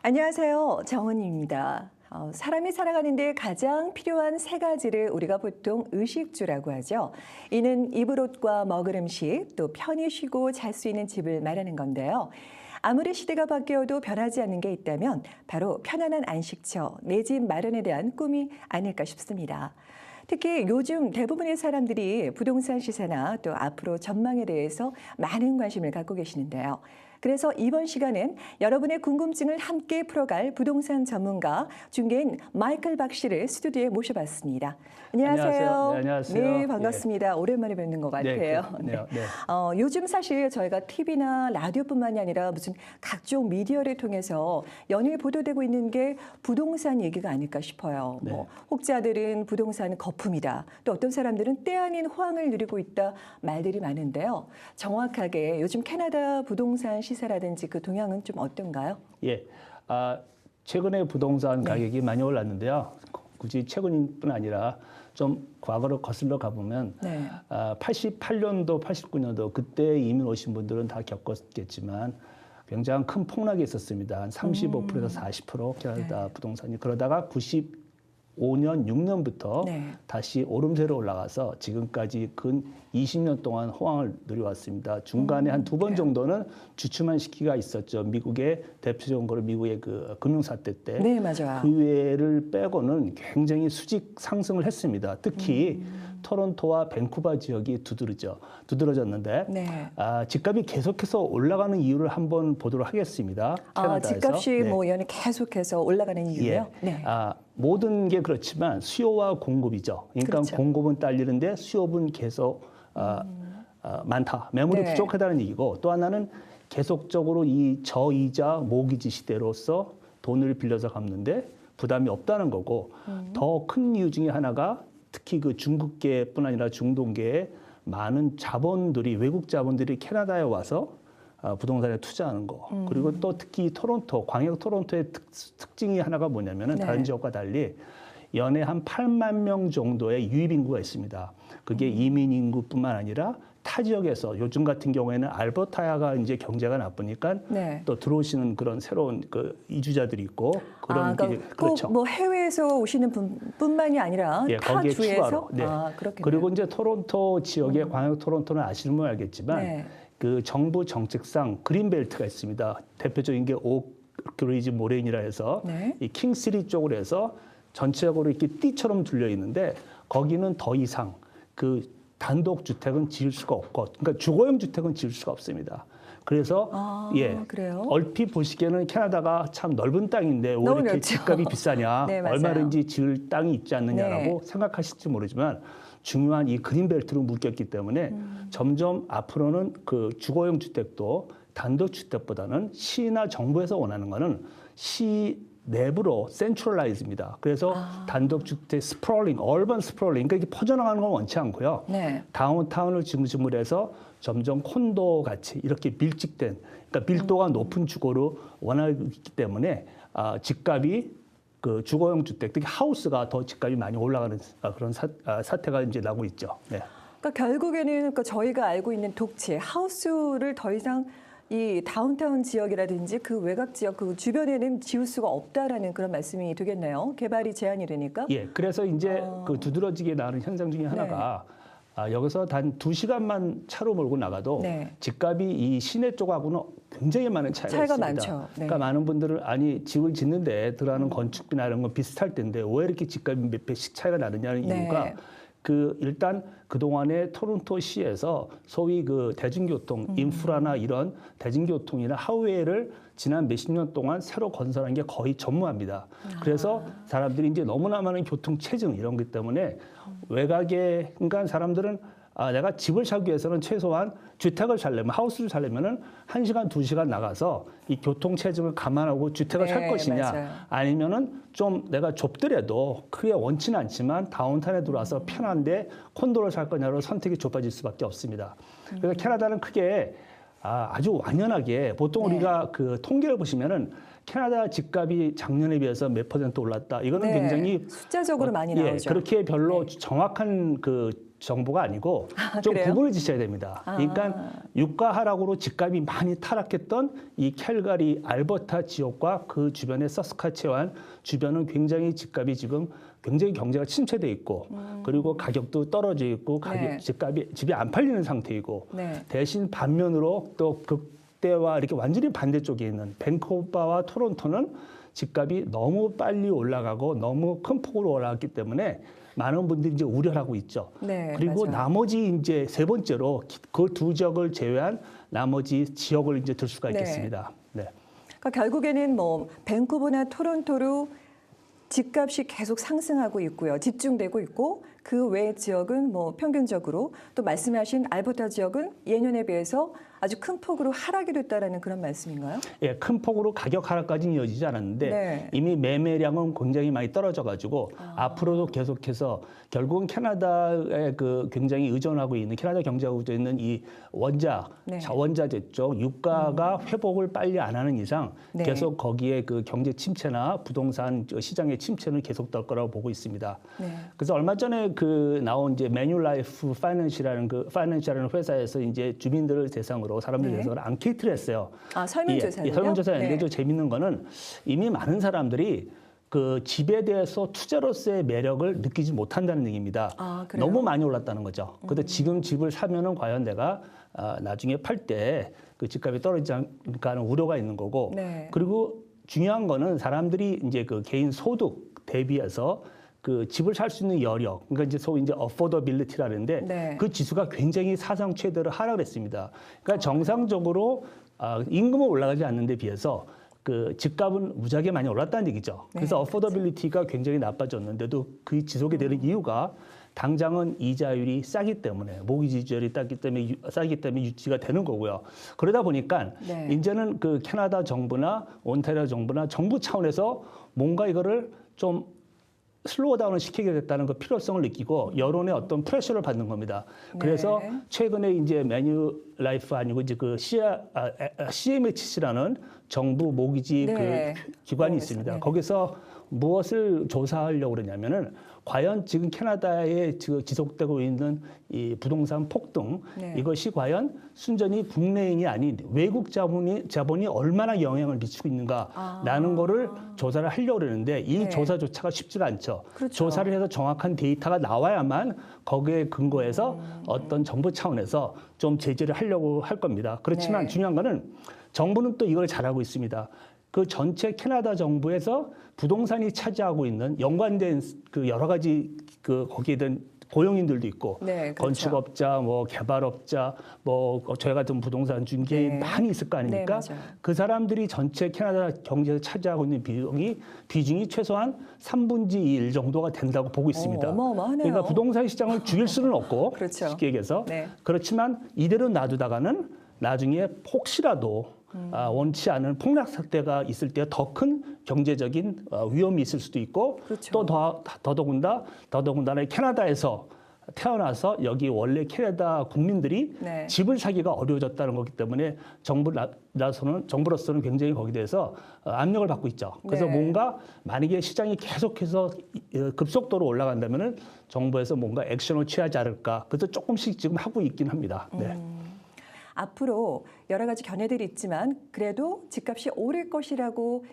안녕하세요. 정은입니다. 사람이 살아가는데 가장 필요한 세 가지를 우리가 보통 의식주라고 하죠. 이는 입을 옷과 먹을 음식, 또 편히 쉬고 잘 수 있는 집을 말하는 건데요. 아무리 시대가 바뀌어도 변하지 않는 게 있다면 바로 편안한 안식처, 내 집 마련에 대한 꿈이 아닐까 싶습니다. 특히 요즘 대부분의 사람들이 부동산 시세나 또 앞으로 전망에 대해서 많은 관심을 갖고 계시는데요. 그래서 이번 시간은 여러분의 궁금증을 함께 풀어갈 부동산 전문가 중개인 마이클 박 씨를 스튜디오에 모셔봤습니다. 안녕하세요. 네, 안녕하세요. 네, 반갑습니다. 오랜만에 뵙는 것 같아요. 네. 요즘 사실 저희가 TV나 라디오뿐만이 아니라 무슨 각종 미디어를 통해서 연일 보도되고 있는 게 부동산 얘기가 아닐까 싶어요. 네. 혹자들은 부동산 거품이다. 또 어떤 사람들은 때 아닌 호황을 누리고 있다 말들이 많은데요. 정확하게 요즘 캐나다 부동산 시세라든지 그 동향은 좀 어떤가요? 예. 최근에 부동산 가격이 많이 올랐는데요. 굳이 최근뿐 아니라 좀 과거로 거슬러 가보면 88년도, 89년도 그때 이민 오신 분들은 다 겪었겠지만 굉장히 큰 폭락이 있었습니다. 한 35%에서 40% 캐나다 부동산이. 그러다가 95년, 6년부터 다시 오름세로 올라가서 지금까지 근 20년 동안 호황을 누려왔습니다. 중간에 한 두 번 정도는 주춤한 시기가 있었죠. 미국의 대표적으로 미국의 그 금융사태 때. 네, 맞아요. 그 외를 빼고는 굉장히 수직 상승을 했습니다. 특히 토론토와 밴쿠버 지역이 두드러졌는데 집값이 계속해서 올라가는 이유를 한번 보도록 하겠습니다. 캐나다에서. 집값이 연일 계속해서 올라가는 이유요? 예. 모든 게 그렇지만 수요와 공급이죠. 그러니까 그렇죠. 공급은 딸리는데 수요는 계속 많다. 매물이 부족하다는 얘기고, 또 하나는 계속적으로 이 저이자 모기지 시대로서 돈을 빌려서 갚는데 부담이 없다는 거고, 더 큰 이유 중에 하나가 특히 그 중국계뿐 아니라 중동계의 많은 자본들이, 외국 자본들이 캐나다에 와서 부동산에 투자하는 거. 그리고 또 특히 토론토, 광역 토론토의 특징이 하나가 뭐냐면은 다른 지역과 달리 연에 한 8만 명 정도의 유입 인구가 있습니다. 그게 이민 인구뿐만 아니라 타 지역에서 요즘 같은 경우에는 알버타가 이제 경제가 나쁘니까 또 들어오시는 그런 새로운 그 이주자들이 있고 그런 그러니까 그렇죠. 꼭 해외에서 오시는 분뿐만이 아니라 타 주에서 그렇겠네요. 그리고 이제 토론토 지역의 광역 토론토는 아시는 분 알겠지만 그 정부 정책상 그린벨트가 있습니다. 대표적인 게 오크리지 모레인이라 해서 이 킹시리 쪽으로 해서 전체적으로 이렇게 띠처럼 둘려 있는데 거기는 더 이상 그 단독 주택은 지을 수가 없고, 그러니까 주거용 주택은 지을 수가 없습니다. 그래서 그래요? 얼핏 보시기에는 캐나다가 참 넓은 땅인데 왜 이렇게 넓죠. 집값이 비싸냐, 얼마든지 지을 땅이 있지 않느냐라고 생각하실지 모르지만 중요한 이 그린벨트로 묶였기 때문에 점점 앞으로는 그 주거용 주택도 단독 주택보다는 시나 정부에서 원하는 거는 시 내부로 센트럴라이즈입니다. 그래서 단독 주택 스프롤링, 얼번 스프롤링, 그러니까 이렇게 퍼져나가는 건 원치 않고요. 다운타운을 중심으로 해서 점점 콘도 같이 이렇게 밀집된, 그러니까 밀도가 높은 주거로 원하기 때문에 집값이 그 주거용 주택, 특히 하우스가 더 집값이 많이 올라가는 그런 사태가 이제 나고 있죠. 그러니까 결국에는 저희가 알고 있는 독채, 하우스를 더 이상 이 다운타운 지역이라든지 그 외곽 지역 그 주변에는 지을 수가 없다라는 그런 말씀이 되겠네요. 개발이 제한이 되니까. 예, 그래서 이제 그 두드러지게 나는 현상 중에 하나가 여기서 단 2시간만 차로 몰고 나가도 집값이 이 시내 쪽하고는 굉장히 많은 차이가 있습니다. 많죠. 그러니까 많은 분들은 아니 집을 짓는데 들어가는 건축비나 이런 건 비슷할 텐데 왜 이렇게 집값이 몇 배씩 차이가 나느냐는 이유가 일단 그동안에 토론토 시에서 소위 그 대중교통, 인프라나 이런 대중교통이나 하우웨이를 지난 몇십 년 동안 새로 건설한 게 거의 전무합니다. 그래서 사람들이 이제 너무나 많은 교통 체증 이런 것 때문에 외곽에, 그러니까 사람들은 내가 집을 사기 위해서는 최소한 주택을 살려면, 하우스를 살려면은 1시간, 2시간 나가서 이 교통 체증을 감안하고 주택을 살 것이냐, 아니면은 좀 내가 좁더라도 크게 원치는 않지만 다운타운에 들어와서 편한데 콘도를 살 거냐로 선택이 좁아질 수밖에 없습니다. 그래서 캐나다는 크게 아주 완연하게 보통 네. 우리가 그 통계를 보시면은 캐나다 집값이 작년에 비해서 몇 % 올랐다. 이거는 네. 굉장히 숫자적으로 많이 나오죠. 그렇게 별로 네. 정확한 그 정보가 아니고 좀 그래요? 구분을 지셔야 됩니다. 그러니까 유가 하락으로 집값이 많이 타락했던 이 캘가리, 알버타 지역과 그 주변의 서스카체완 주변은 굉장히 집값이 지금 굉장히 경제가 침체돼 있고 그리고 가격도 떨어져 있고 네. 집이 안 팔리는 상태이고 네. 대신 반면으로 또 극대와 이렇게 완전히 반대쪽에 있는 밴쿠버와 토론토는 집값이 너무 빨리 올라가고 너무 큰 폭으로 올라갔기 때문에 많은 분들이 이제 우려를 하고 있죠. 네, 그리고 맞아요. 나머지 이제 세 번째로 그 두 지역을 제외한 나머지 지역을 이제 들 수가 네. 있겠습니다. 네. 그러니까 결국에는 뭐 밴쿠버나 토론토로 집값이 계속 상승하고 있고요. 집중되고 있고 그 외 지역은 뭐 평균적으로 또 말씀하신 알버타 지역은 예년에 비해서 아주 큰 폭으로 하락이 됐다라는 그런 말씀인가요? 예, 큰 폭으로 가격 하락까지는 이어지지 않았는데 네. 이미 매매량은 굉장히 많이 떨어져 가지고 앞으로도 계속해서 결국은 캐나다에 그 굉장히 의존하고 있는 캐나다 경제하고 의존 있는 이 네. 자원자재 쪽 유가가 회복을 빨리 안 하는 이상 네. 계속 거기에 그 경제 침체나 부동산 시장의 침체는 계속될 거라고 보고 있습니다. 네. 그래서 얼마 전에 그 나온 이제 매뉴라이프 파이낸셜이라는 회사에서 이제 주민들을 대상으로 사람들 네. 대상으로 앙케이트를 했어요. 설문조사요? 설문조사였는데 네. 좀 재밌는 거는 이미 많은 사람들이 그 집에 대해서 투자로서의 매력을 느끼지 못한다는 얘기입니다. 그래요? 너무 많이 올랐다는 거죠. 근데 지금 집을 사면은 과연 내가 나중에 팔 때 그 집값이 떨어지지 않을까 하는 우려가 있는 거고 네. 그리고 중요한 거는 사람들이 이제 그 개인 소득 대비해서 그 집을 살 수 있는 여력, 그러니까 이제 소위 이제 affordability라는데 네. 그 지수가 굉장히 사상 최대로 하락을 했습니다. 그러니까 정상적으로 임금은 올라가지 않는 데 비해서 그 집값은 무지하게 많이 올랐다는 얘기죠. 그래서 네, affordability가 굉장히 나빠졌는데도 그 지속이 되는 이유가 당장은 이자율이 싸기 때문에 모기지 이자율이 싸기 때문에 유지가 되는 거고요. 그러다 보니까 네. 이제는 그 캐나다 정부나 온타리오 정부나 정부 차원에서 뭔가 이거를 좀 슬로우다운을 시키겠다는 그 필요성을 느끼고 여론의 어떤 프레셔를 받는 겁니다. 그래서 네. 최근에 이제 매뉴라이프 아니고 이제 그 CMHC라는 정부 모기지 네. 그 기관이 모르겠어요. 있습니다. 네. 거기서 무엇을 조사하려고 그러냐면은 과연 지금 캐나다에 지속되고 있는 이 부동산 폭등 네. 이것이 과연 순전히 국내인이 아닌 외국 자본이 얼마나 영향을 미치고 있는가라는 거를 조사를 하려고 그러는데 이 네. 조사조차가 쉽지가 않죠. 그렇죠. 조사를 해서 정확한 데이터가 나와야만 거기에 근거해서 어떤 정부 차원에서 좀 제재를 하려고 할 겁니다. 그렇지만 네. 중요한 거는 정부는 또 이걸 잘하고 있습니다. 그 전체 캐나다 정부에서 부동산이 차지하고 있는 연관된 그 여러 가지 그 거기에 대한 고용인들도 있고 네, 그렇죠. 건축업자, 뭐 개발업자, 뭐 저희 같은 부동산 중개인 네. 많이 있을 거 아닙니까? 네, 맞아요. 그 사람들이 전체 캐나다 경제에서 차지하고 있는 비중이 최소한 3분의 1 정도가 된다고 보고 있습니다. 어마어마하네요. 그러니까 부동산 시장을 죽일 수는 없고 그렇죠. 쉽게 얘기해서 네. 그렇지만 이대로 놔두다가는 나중에 혹시라도 원치 않은 폭락 사태가 있을 때 더 큰 경제적인 위험이 있을 수도 있고 그렇죠. 또 더더군다나 캐나다에서 태어나서 여기 원래 캐나다 국민들이 네. 집을 사기가 어려워졌다는 거기 때문에 정부로서는 굉장히 거기에 대해서 압력을 받고 있죠. 그래서 네. 뭔가 만약에 시장이 계속해서 급속도로 올라간다면은 정부에서 뭔가 액션을 취하지 않을까. 그래서 조금씩 지금 하고 있긴 합니다. 네. 앞으로 여러 가지 견해들이 있지만 그래도 집값이 오를 것이라고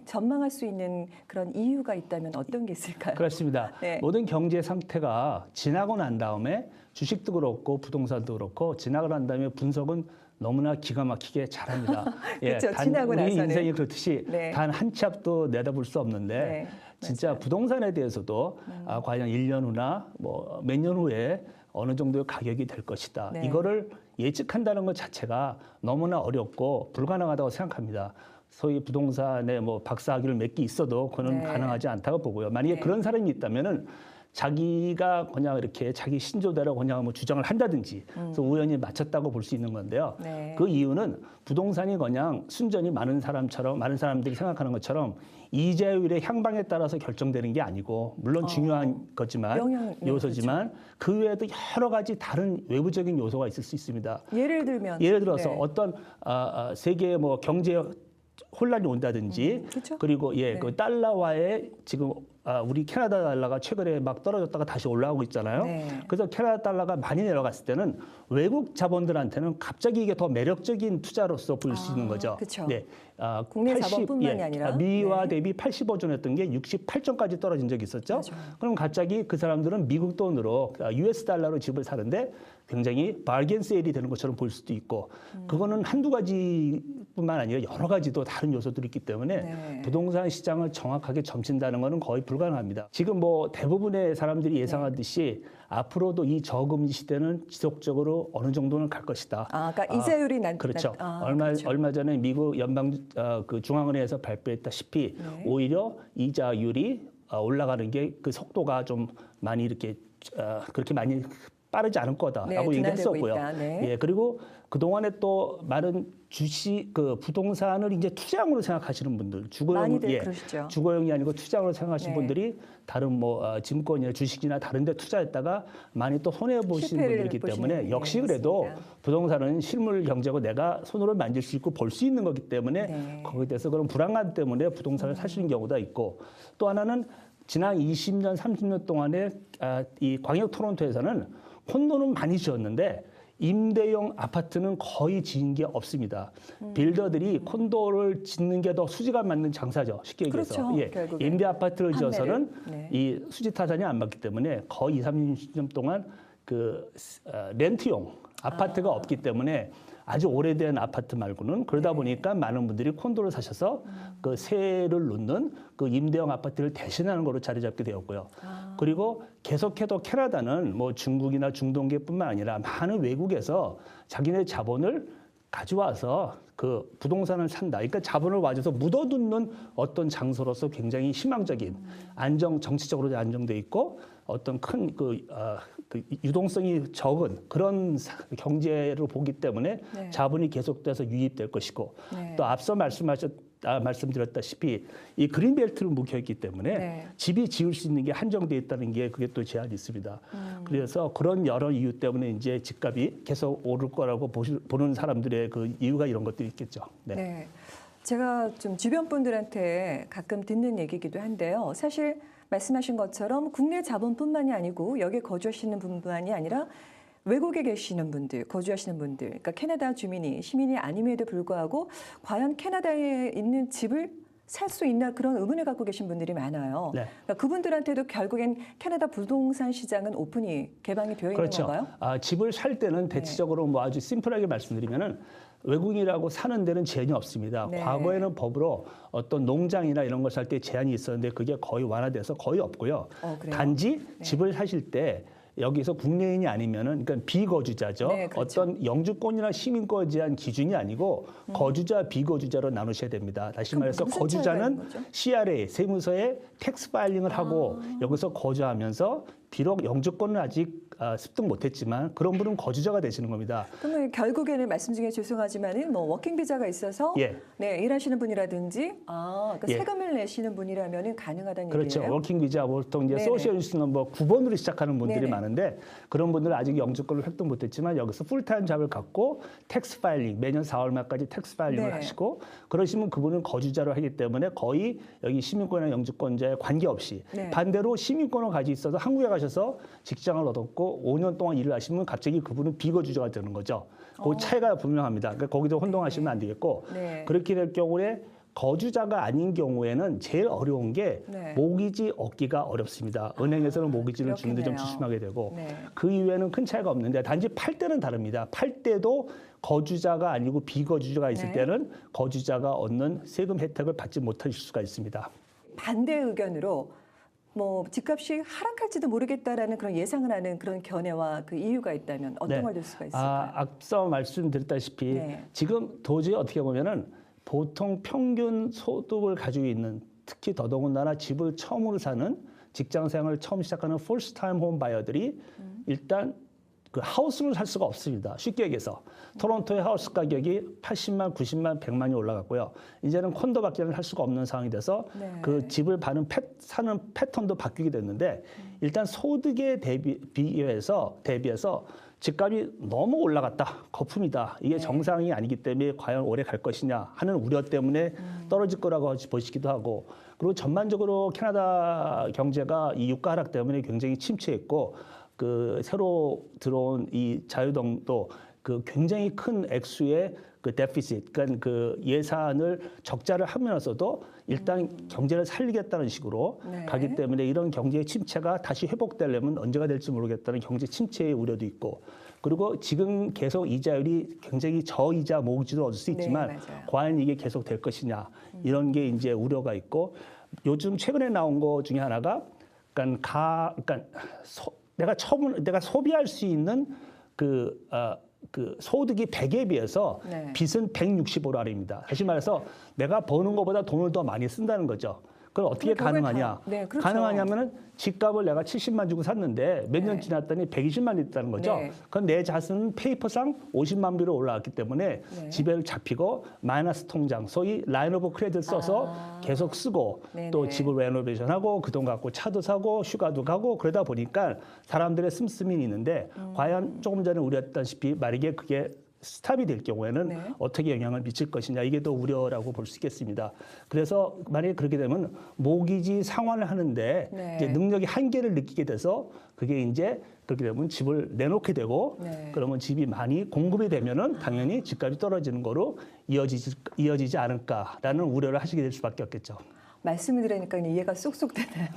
전망할 수 있는 그런 이유가 있다면 어떤 게 있을까요? 그렇습니다. 네. 모든 경제 상태가 지나고 난 다음에 주식도 그렇고 부동산도 그렇고 지나고 난 다음에 분석은 너무나 기가 막히게 잘합니다. 그렇죠. 지나고 우리 나서는. 인생이 그렇듯이 네. 단 한 치 앞도 내다볼 수 없는데 네, 진짜 맞아요. 부동산에 대해서도 과연 1년 후나 뭐 몇 년 후에 어느 정도의 가격이 될 것이다. 네. 이거를 예측한다는 것 자체가 너무나 어렵고 불가능하다고 생각합니다. 소위 부동산에 뭐 박사학위를 몇 개 있어도 그는 네. 가능하지 않다고 보고요. 만약에 네. 그런 사람이 있다면은 자기가 그냥 이렇게 자기 신조대로 그냥 뭐 주장을 한다든지 그래서 우연히 맞췄다고 볼 수 있는 건데요. 네. 그 이유는 부동산이 그냥 순전히 많은 사람들이 생각하는 것처럼 이자율의 향방에 따라서 결정되는 게 아니고 물론 중요한 거지만 요소지만 그 외에도 여러 가지 다른 외부적인 요소가 있을 수 있습니다. 예를 들면 예를 들어서 네. 어떤 세계의 뭐 경제 혼란이 온다든지 그렇죠? 그리고 네. 그 달러와의 지금 우리 캐나다 달러가 최근에 막 떨어졌다가 다시 올라오고 있잖아요. 네. 그래서 캐나다 달러가 많이 내려갔을 때는 외국 자본들한테는 갑자기 이게 더 매력적인 투자로서 보일 수 있는 거죠. 그쵸. 네. 국내 자본뿐만이 아니라 미와 네. 대비 85전이었던 게 68전까지 떨어진 적이 있었죠. 맞아요. 그럼 갑자기 그 사람들은 미국 돈으로 US 달러로 집을 사는데 굉장히 바겐 세일이 되는 것처럼 보일 수도 있고 그거는 한두 가지뿐만 아니라 여러 가지도 다른 요소들이 있기 때문에 네. 부동산 시장을 정확하게 점친다는 것은 거의 불가능합니다. 지금 뭐 대부분의 사람들이 예상하듯이 앞으로도 이 저금리 시대는 지속적으로 어느 정도는 갈 것이다. 그러니까 이자율이 그렇죠. 그렇죠. 얼마 전에 미국 연방 그 중앙은행에서 발표했다시피 네. 오히려 이자율이 올라가는 게 그 속도가 좀 많이 이렇게 그렇게 많이 빠르지 않을 거다라고 네, 얘기를 둔화되고 했었고요. 있다. 네. 예, 그리고 그 동안에 또 많은 부동산을 이제 투자용으로 생각하시는 분들, 많이들 그러시죠. 주거용이 아니고 투자용으로 생각하시는 네. 분들이 다른 뭐 증권이나 주식이나 다른데 투자했다가 많이 또 손해 보시는 실패를 분들이기 보시는 때문에 분이 역시 그래도 있습니다. 부동산은 실물 경제고 내가 손으로 만질 수 있고 볼 수 있는 거기 때문에 네. 거기에 대해서 그런 불안감 때문에 부동산을 사시는 경우가 있고 또 하나는 지난 20년, 30년 동안에 이 광역 토론토에서는 콘도는 많이 지었는데 임대용 아파트는 거의 지은 게 없습니다. 빌더들이 콘도를 짓는 게 더 수지가 맞는 장사죠. 쉽게 얘기해서. 그렇죠, 예. 결국에. 임대 아파트를 판매를. 지어서는 네. 이 수지 타산이 안 맞기 때문에 거의 20, 30년 동안 그 렌트용 아파트가 없기 때문에 아주 오래된 아파트 말고는 그러다 네. 보니까 많은 분들이 콘도를 사셔서 그 세를 놓는 그 임대형 아파트를 대신하는 거로 자리 잡게 되었고요. 그리고 계속해도 캐나다는 뭐 중국이나 중동계뿐만 아니라 많은 외국에서 자기네 자본을 가져와서 그 부동산을 산다. 그러니까 자본을 와줘서 묻어두는 어떤 장소로서 굉장히 희망적인 정치적으로 안정돼 있고 어떤 큰 그 유동성이 적은 그런 경제로 보기 때문에 네. 자본이 계속돼서 유입될 것이고 네. 또 앞서 말씀드렸다시피 이 그린벨트를 묵혀있기 때문에 네. 집이 지을 수 있는 게 한정돼 있다는 게 그게 또 제한이 있습니다. 그래서 그런 여러 이유 때문에 이제 집값이 계속 오를 거라고 보는 사람들의 그 이유가 이런 것들이 있겠죠. 네. 네. 제가 좀 주변 분들한테 가끔 듣는 얘기이기도 한데요. 사실 말씀하신 것처럼 국내 자본뿐만이 아니고 여기에 거주하시는 분만이 아니라 외국에 계시는 분들, 거주하시는 분들, 그러니까 캐나다 시민이 아님에도 불구하고 과연 캐나다에 있는 집을 살 수 있나 그런 의문을 갖고 계신 분들이 많아요. 네. 그러니까 그분들한테도 결국엔 캐나다 부동산 시장은 개방이 되어 있는 그렇죠. 건가요? 집을 살 때는 대체적으로 뭐 아주 심플하게 말씀드리면은 외국인이라고 사는 데는 제한이 없습니다. 네. 과거에는 법으로 어떤 농장이나 이런 걸 살 때 제한이 있었는데 그게 거의 완화돼서 거의 없고요. 그래요? 단지 네. 집을 사실 때 여기서 국내인이 아니면은 그러니까 비거주자죠. 네, 그렇죠. 어떤 영주권이나 시민권에 대한 기준이 아니고 거주자, 비거주자로 나누셔야 됩니다. 다시 그럼 말해서 무슨 차이가 있는 거주자는 거죠? CRA 세무서에 텍스 파일링을 하고 여기서 거주하면서 비록 영주권은 아직 습득 못했지만 그런 분은 거주자가 되시는 겁니다. 그러면 결국에는 말씀 중에 죄송하지만은 뭐 워킹 비자가 있어서 예. 네, 일하시는 분이라든지 그러니까 예. 세금을 내시는 분이라면은 가능하다는 그렇죠. 얘기예요. 워킹 비자 보통 이제 네네. 소셜 유스 넘버 9번으로 시작하는 분들이 네네. 많은데 그런 분들은 아직 영주권을 획득 못했지만 여기서 풀타임 잡을 갖고 텍스 파일링 매년 4월 말까지 텍스 파일링을 네. 하시고 그러시면 그분은 거주자로 하기 때문에 거의 여기 시민권이나 영주권자에 관계없이 네. 반대로 시민권을 가지고 있어서 한국에 가셔서 직장을 얻었고 5년 동안 일을 하시면 갑자기 그분은 비거주자가 되는 거죠. 그 차이가 분명합니다. 그러니까 거기서 혼동하시면 안 되겠고 네. 그렇게 될 경우에 거주자가 아닌 경우에는 제일 어려운 게 네. 모기지 얻기가 어렵습니다. 은행에서는 모기지를 주는데 좀 그렇겠네요. 주춤하게 되고 네. 그 이후에는 큰 차이가 없는데 단지 팔 때는 다릅니다. 팔 때도 거주자가 아니고 비거주자가 있을 네. 때는 거주자가 얻는 세금 혜택을 받지 못하실 수가 있습니다. 반대 의견으로 뭐 집값이 하락할지도 모르겠다라는 그런 예상을 하는 그런 견해와 그 이유가 있다면 어떤 네. 걸 들 수가 있을까요? 앞서 말씀드렸다시피 네. 지금 도저히 어떻게 보면은 보통 평균 소득을 가지고 있는 특히 더더군다나 집을 처음으로 사는 직장 생활을 처음 시작하는 first time home 바이어들이 일단 그 하우스를 살 수가 없습니다. 쉽게 얘기해서 토론토의 하우스 가격이 80만, 90만, 100만이 올라갔고요. 이제는 콘도밖에는 살 수가 없는 상황이 돼서 네. 그 집을 사는 패턴도 바뀌게 됐는데 일단 소득에 대비해서 집값이 너무 올라갔다. 거품이다. 이게 네. 정상이 아니기 때문에 과연 오래 갈 것이냐 하는 우려 때문에 떨어질 거라고 보시기도 하고 그리고 전반적으로 캐나다 경제가 이 유가 하락 때문에 굉장히 침체했고 그 새로 들어온 이 자유당도 그 굉장히 큰 액수의 그 데피시트, 그러니까 그 예산을 적자를 하면서도 일단 경제를 살리겠다는 식으로 네. 가기 때문에 이런 경제의 침체가 다시 회복되려면 언제가 될지 모르겠다는 경제 침체의 우려도 있고 그리고 지금 계속 이자율이 굉장히 저이자 모기지를 얻을 수 있지만 네, 맞아요. 과연 이게 계속 될 것이냐 이런 게 이제 우려가 있고 요즘 최근에 나온 거 중에 하나가 내가 소비할 수 있는 그 소득이 100에 비해서 네. 빚은 165달러입니다. 다시 말해서 내가 버는 것보다 돈을 더 많이 쓴다는 거죠. 그럼 어떻게 그럼 결국에 가능하냐? 네, 그렇죠. 가능하냐면은 집값을 내가 70만 주고 샀는데 몇 년 네. 지났더니 120만 됐다는 거죠. 네. 그럼 내 자산은 페이퍼상 50만 비로 올라왔기 때문에 네. 집에 잡히고 마이너스 통장, 소위 라인 오브 크레딧 써서 계속 쓰고 네네. 또 집을 레노베이션하고 그 돈 갖고 차도 사고 휴가도 가고 그러다 보니까 사람들의 씀씀이 있는데 과연 조금 전에 우려했다시피 만약에 그게 스탑이 될 경우에는 네. 어떻게 영향을 미칠 것이냐 이게 더 우려라고 볼 수 있겠습니다. 그래서 만약에 그렇게 되면 모기지 상환을 하는데 네. 이제 능력이 한계를 느끼게 돼서 그게 이제 그렇게 되면 집을 내놓게 되고 네. 그러면 집이 많이 공급이 되면은 당연히 집값이 떨어지는 거로 이어지지 않을까라는 우려를 하시게 될 수밖에 없겠죠. 말씀을 들으니까 이해가 쏙쏙 되네요.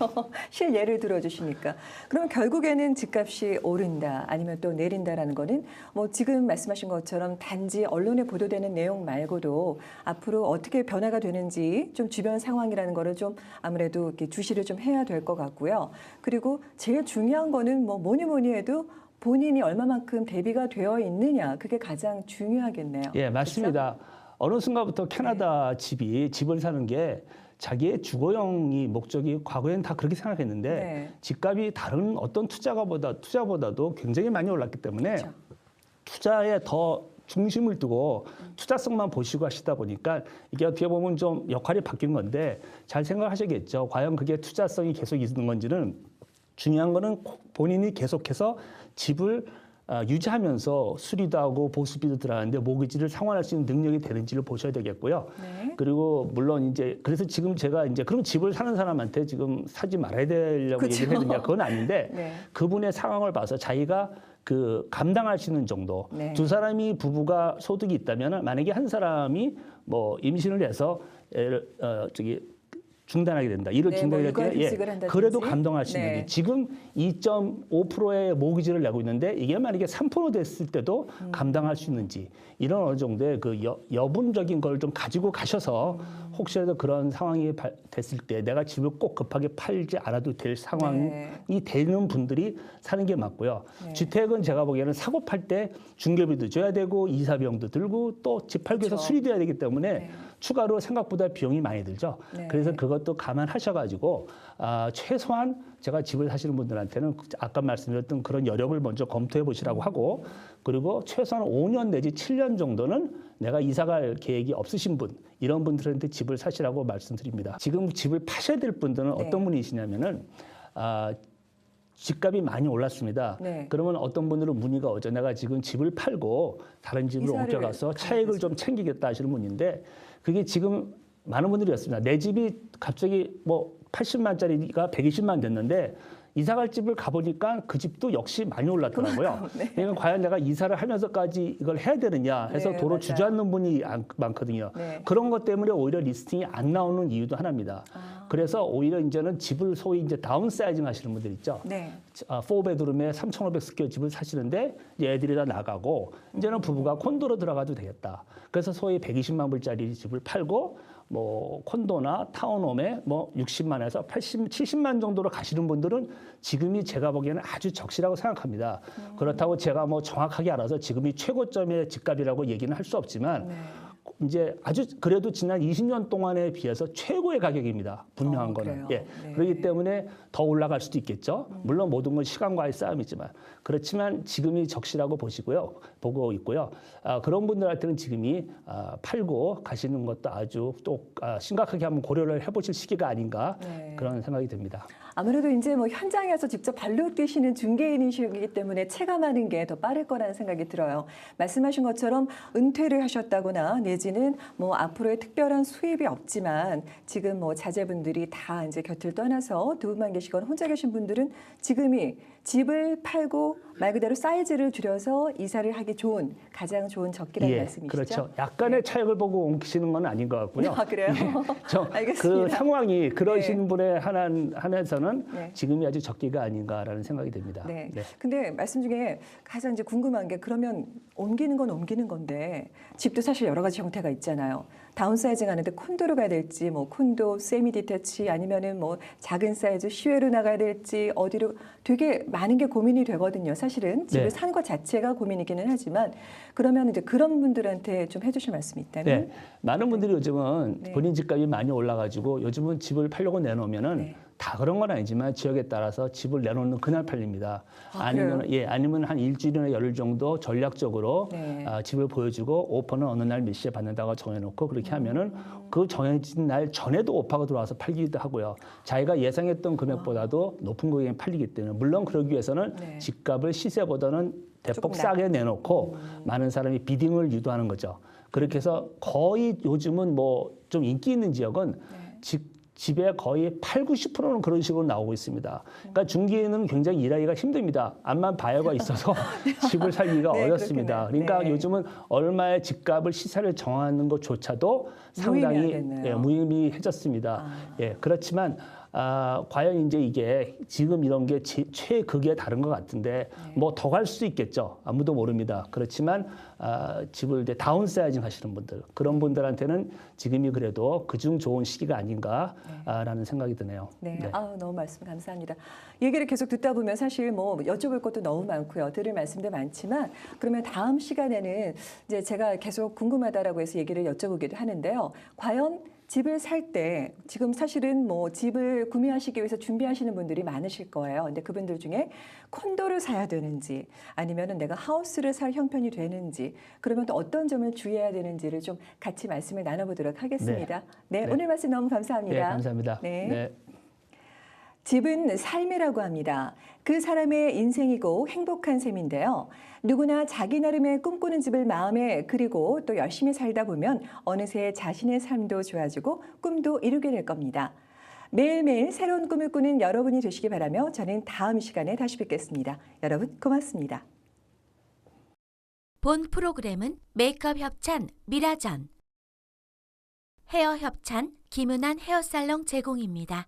실예를 들어주시니까. 그러면 결국에는 집값이 오른다 아니면 또 내린다라는 거는 뭐 지금 말씀하신 것처럼 단지 언론에 보도되는 내용 말고도 앞으로 어떻게 변화가 되는지 좀 주변 상황이라는 거를 좀 아무래도 이렇게 주시를 좀 해야 될 것 같고요. 그리고 제일 중요한 거는 뭐 뭐니 해도 본인이 얼마만큼 대비가 되어 있느냐 그게 가장 중요하겠네요. 예, 맞습니다. 어느 순간부터 캐나다 집을 사는 게 자기의 주거용이 목적이 과거에는 다 그렇게 생각했는데 네. 집값이 다른 어떤 투자보다도 굉장히 많이 올랐기 때문에 그렇죠. 투자에 더 중심을 두고 투자성만 보시고 하시다 보니까 이게 어떻게 보면 좀 역할이 바뀐 건데 잘 생각하셔야겠죠. 과연 그게 투자성이 계속 있는 건지는 중요한 거는 본인이 계속해서 집을 유지하면서 수리도 하고 보수비도 들어가는데 모기지를 상환할 수 있는 능력이 되는지를 보셔야 되겠고요. 네. 그리고 물론 이제 그래서 지금 제가 이제 그럼 집을 사는 사람한테 지금 사지 말아야 되려고 그쵸. 얘기를 해야 되냐 그건 아닌데 네. 그분의 상황을 봐서 자기가 그 감당할 수 있는 정도 네. 두 사람이 부부가 소득이 있다면 만약에 한 사람이 뭐 임신을 해서 중단하게 된다. 일을 네, 중단하게 뭐 될 때 육아휴직을 한다든지. 그래도 감당할 수 있는지 네. 지금 2.5%의 모기지를 내고 있는데 이게 만약에 3% 됐을 때도 감당할 수 있는지 이런 어느 정도의 그 여분적인 걸 좀 가지고 가셔서 혹시라도 그런 상황이 됐을 때 내가 집을 꼭 급하게 팔지 않아도 될 상황이 네. 되는 분들이 사는 게 맞고요. 네. 주택은 제가 보기에는 사고 팔 때 중개비도 줘야 되고 이사 비용도 들고 또 집 팔기 위해서 그렇죠. 수리도 해야 되기 때문에 네. 추가로 생각보다 비용이 많이 들죠. 네. 그래서 그것도 감안하셔가지고 최소한 제가 집을 사시는 분들한테는 아까 말씀드렸던 그런 여력을 먼저 검토해 보시라고 하고 그리고 최소한 5년 내지 7년 정도는 내가 이사갈 계획이 없으신 분 이런 분들한테 집을 사시라고 말씀드립니다. 지금 집을 파셔야 될 분들은 네. 어떤 분이시냐면은 집값이 많이 올랐습니다. 네. 그러면 어떤 분들은 문의가 오죠. 내가 지금 집을 팔고 다른 집으로 이사를 옮겨가서 차익을 좀 챙기겠다 하시는 분인데 그게 지금 많은 분들이 었습니다. 내 집이 갑자기 뭐 80만짜리가 120만 됐는데 이사갈 집을 가보니까 그 집도 역시 많이 올랐더라고요. 네. 그러니까 과연 내가 이사를 하면서까지 이걸 해야 되느냐 해서 네, 도로 맞아요. 주저앉는 분이 많거든요. 네. 그런 것 때문에 오히려 리스팅이 안 나오는 이유도 하나입니다. 그래서 오히려 이제는 집을 소위 이제 다운사이징 하시는 분들 있죠. 네. 4베드룸에 3,500스퀘어 집을 사시는데 이제 애들이 다 나가고 이제는 부부가 콘도로 들어가도 되겠다. 그래서 소위 120만 불짜리 집을 팔고 뭐 콘도나 타운홈에 뭐 60만에서 80, 70만 정도로 가시는 분들은 지금이 제가 보기에는 아주 적시라고 생각합니다. 그렇다고 제가 뭐 정확하게 알아서 지금이 최고점의 집값이라고 얘기는 할 수 없지만 네. 이제 아주 그래도 지난 20년 동안에 비해서 최고의 가격입니다. 분명한 거는. 그래요? 예. 네. 그렇기 때문에 더 올라갈 수도 있겠죠. 물론 모든 건 시간과의 싸움이지만 그렇지만 지금이 적시라고 보고 있고요. 그런 분들한테는 지금이 팔고 가시는 것도 아주 또 심각하게 한번 고려를 해보실 시기가 아닌가 네. 그런 생각이 듭니다. 아무래도 이제 뭐 현장에서 직접 발로 뛰시는 중개인이시기 때문에 체감하는 게 더 빠를 거라는 생각이 들어요. 말씀하신 것처럼 은퇴를 하셨다거나 내지는 뭐 앞으로의 특별한 수입이 없지만 지금 뭐 자제분들이 다 이제 곁을 떠나서 두 분만 계시거나 혼자 계신 분들은 지금이 집을 팔고 말 그대로 사이즈를 줄여서 이사를 하기 좋은 가장 좋은 적기라는 말씀이시죠? 그렇죠. 약간의 차익을 보고 옮기시는 건 아닌 것 같고요. 아, 그래요? 그 알겠습니다. 상황이 그러신 분의 한에서는 네. 지금이 아주 적기가 아닌가라는 생각이 듭니다. 네. 근데 말씀 중에 가장 이제 궁금한 게 그러면 옮기는 건 옮기는 건데 집도 사실 여러 가지 형태가 있잖아요. 다운사이징 하는데 콘도로 가야 될지 뭐 콘도, 세미 디태치 아니면은 뭐 작은 사이즈 시외로 나가야 될지 어디로 되게 많은 게 고민이 되거든요. 사실은 집을 네. 사는 것 자체가 고민이기는 하지만 그러면 이제 그런 분들한테 좀 해주실 말씀이 있다면 네. 많은 분들이 요즘은 네. 본인 집값이 많이 올라가지고 요즘은 집을 팔려고 내놓으면은 네. 다 그런 건 아니지만 지역에 따라서 집을 내놓는 그날 팔립니다. 그래요? 아니면 한 일주일이나 열흘 정도 전략적으로 네. 집을 보여주고 오퍼는 어느 날 몇 시에 받는다고 정해놓고 그렇게 하면은 그 정해진 날 전에도 오퍼가 들어와서 팔기도 하고요. 자기가 예상했던 금액보다도 높은 가격에 팔리기 때문에 물론 그러기 위해서는 네. 집값을 시세보다는 조금 대폭 싸게 내놓고 많은 사람이 비딩을 유도하는 거죠. 그렇게 해서 거의 요즘은 뭐 좀 인기 있는 지역은 집의 거의 8, 90%는 그런 식으로 나오고 있습니다. 그러니까 중개인은 굉장히 일하기가 힘듭니다. 암만 바이어가 있어서 집을 살기가 네, 어렵습니다. 그렇겠네요. 그러니까 네. 요즘은 얼마의 집값을 시세를 정하는 것조차도 상당히 무의미하겠네요. 무의미해졌습니다. 그렇지만 과연 이제 이게 지금 이런 게 최극에 다른 것 같은데 뭐 더 갈 수도 있겠죠. 아무도 모릅니다. 그렇지만 집을 이제 다운사이징 하시는 분들 그런 분들한테는 지금이 그래도 그중 좋은 시기가 아닌가라는 생각이 드네요. 네. 너무 말씀 감사합니다. 얘기를 계속 듣다 보면 사실 뭐 여쭤볼 것도 너무 많고요. 들을 말씀도 많지만 그러면 다음 시간에는 이제 제가 계속 궁금하다라고 해서 얘기를 여쭤보기도 하는데요. 과연 집을 살 때 지금 사실은 뭐 집을 구매하시기 위해서 준비하시는 분들이 많으실 거예요. 근데 그분들 중에 콘도를 사야 되는지 아니면은 내가 하우스를 살 형편이 되는지 그러면 또 어떤 점을 주의해야 되는지를 좀 같이 말씀을 나눠보도록 하겠습니다. 네, 네. 오늘 말씀 너무 감사합니다. 네, 감사합니다. 네. 집은 삶이라고 합니다. 그 사람의 인생이고 행복한 셈인데요. 누구나 자기 나름의 꿈꾸는 집을 마음에 그리고 또 열심히 살다 보면 어느새 자신의 삶도 좋아지고 꿈도 이루게 될 겁니다. 매일매일 새로운 꿈을 꾸는 여러분이 되시기 바라며 저는 다음 시간에 다시 뵙겠습니다. 여러분 고맙습니다. 본 프로그램은 메이크업 협찬 미라전, 헤어 협찬 김은한 헤어살롱 제공입니다.